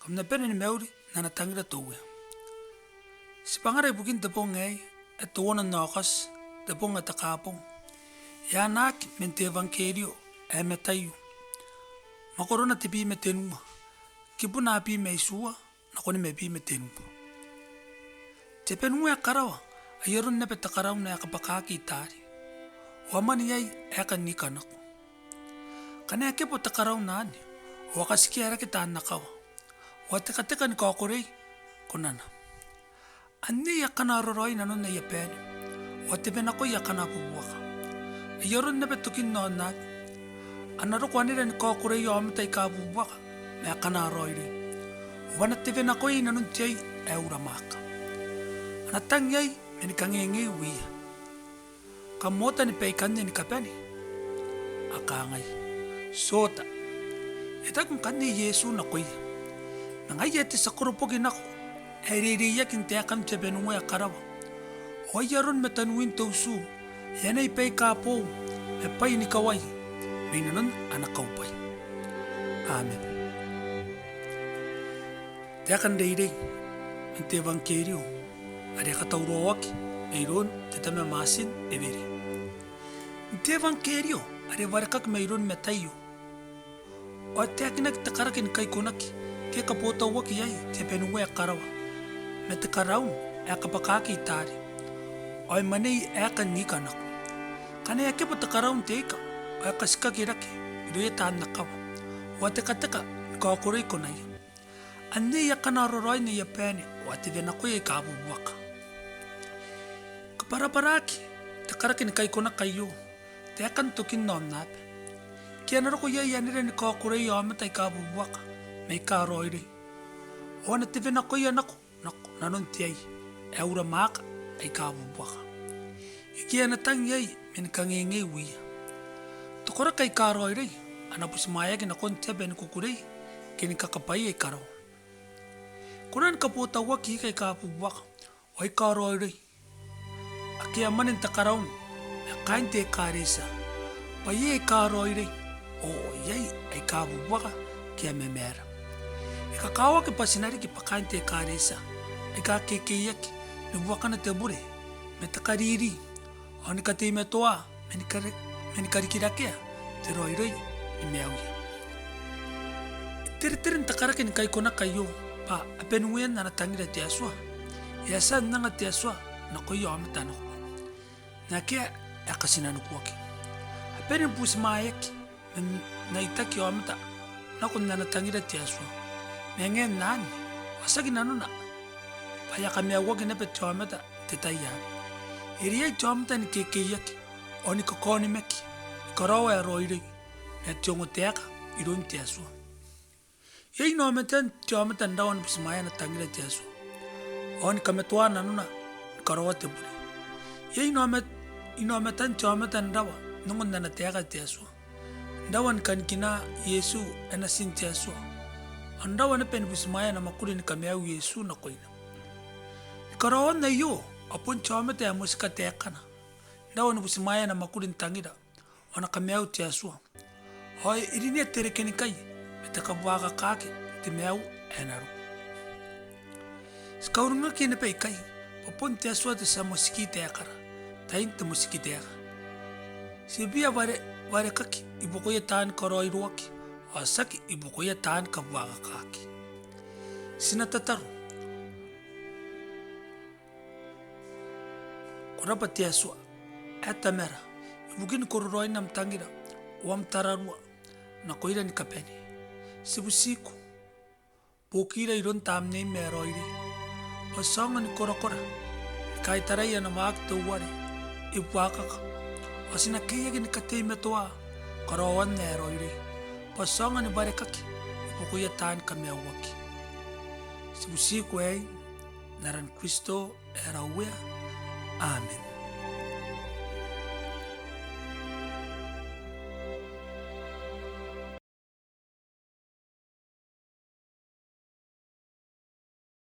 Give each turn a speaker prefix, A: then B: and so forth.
A: Kamna pene ni meuri nana tangira towe. Sipangara ibukin tepong ngai et wona nokas tepong at kapong. Ya nak mente evangelio e metayu. Makorona tipi metenuma. Kipuna api meisua nakoni mepi metenuma. Tepenua karawa ayerun nepe takarau na kapakaki tari. Wamani yai eka nikanak. Kane kepo takarau nani wakasiki ara kita nakawa. Watekateka ni kakorei konana. Ani yakana roroi nanon na yapeni. Watepena ko yakana buwaka. Yorun nepe tukin nonat. Anaro kwanira ni kakorei yomta ikabuwaka. Na yakana roiri. Wanatepena ko nanon tiyay euramaka. Anatang yay menikangengi wiya. Kamota ni peikande ni kapeni. Akangay. Sota. Ita kung kani Yesu na kuya. Nangayati sa kurupogin ako, eririyak yung tiyakam tiyabenu ya karawa. O yaron metanuin tausu, yan ay pay kapo, e pay ni kaway, may nanon anak kaupay. Amen. Tiyakan dayday, yung evangelio, ari katawrawak, mayroon titame masin ebiri. Yung evangelio, ari warakak mayroon metayo. O tiyakinak takarakin kay kunaki, ke kapota waki yai te penua ya karawa me te karau e kapakaki tari oi manei e ka nikana kana ya ke pota karau te ka e kasika kiraki ido ya tan nakawa wate kateka ka korei konai ane ya kana roroi ne ya pene wate vena ko ya kabu waka kapara paraki te karaki ni kai kona kayo te kan tokin nom nap ke anaro ko ya nire ni ka korei ya mata kabu waka may karoiri. O na tive na ko yan ako, nanon tiyay, eura maka ay kabubaka. Ikiya na tangyay, minikangingay wiya. Tukura kay karoiri, anapos mayagin akong tiyabe ni kukuray, kinikakapay ay karaw. Kunan kaputa waki kay kabubaka, o ay karoiri. Akiya manin takaraw, akain tiya karisa, payi ay karoiri, o yay ay kabubaka, kaya memera. Ikakawa ke pasinari ki pakante karesa. Ika kekeyaki nubuaka na tebure. Metakariri. Oni kate metoa menikarikirakia. Teroiroi imeawia. Tiritirin takaraki ni kai kona kayo. Pa apenuyen na natangira tiaswa. Yasan na nga tiaswa na koyo amatano. Na kia akasinanu kuwaki. Apenin pusmayaki na itaki amata. Nakon na natangira tiaswa. Mengen nani, wasagi nanuna. Paya kami awagi na petchomata tetaya. Iriya chomata ni kekeyaki, o ni kokoni meki, ikarawa ya roiri, na tiongoteaka, irun tiaswa. Yei no metan chomata ndawan pismaya na tangira tiaswa. O ni kametua nanuna, ikarawa tebure. Yei no metan chomata ndawa, nungon na nateaka tiaswa. Ndawan kanikina Yesu enasin tiaswa. Andawan pen bismaya na makuli ni kamau Yesu na koina. Ikarawan na yo apun chomete ya musika tekana. Ndawan bismaya na makuli tangira ona kamau tiaswa. Hoi irini terekeni kai metakabuaka kake timau enaru. Skaurunga kine pe kai apun tiaswa te sa musiki tekara. Tain te musiki tekara. Sibia ware kaki ibukoya taan karoi ruaki. Asaki ibukoya taan kabuaka kaki. Sinatataru. Kurapa tiaswa. Eta mera. Ibukin kororoi nam tangira. Wam tararua. Na koira ni kapeni. Sibusiku. Pokira iron tamne meroiri. Pasanga ni korakora. Ikaitarai na maak tawari. Ibuaka ka. Asina kaya gini katay metoa. Karawan neroiri. Pasanga ni barekaki, ipukuya taan kami awaki. Sibusiku ay naran Kristo erawea. Amen.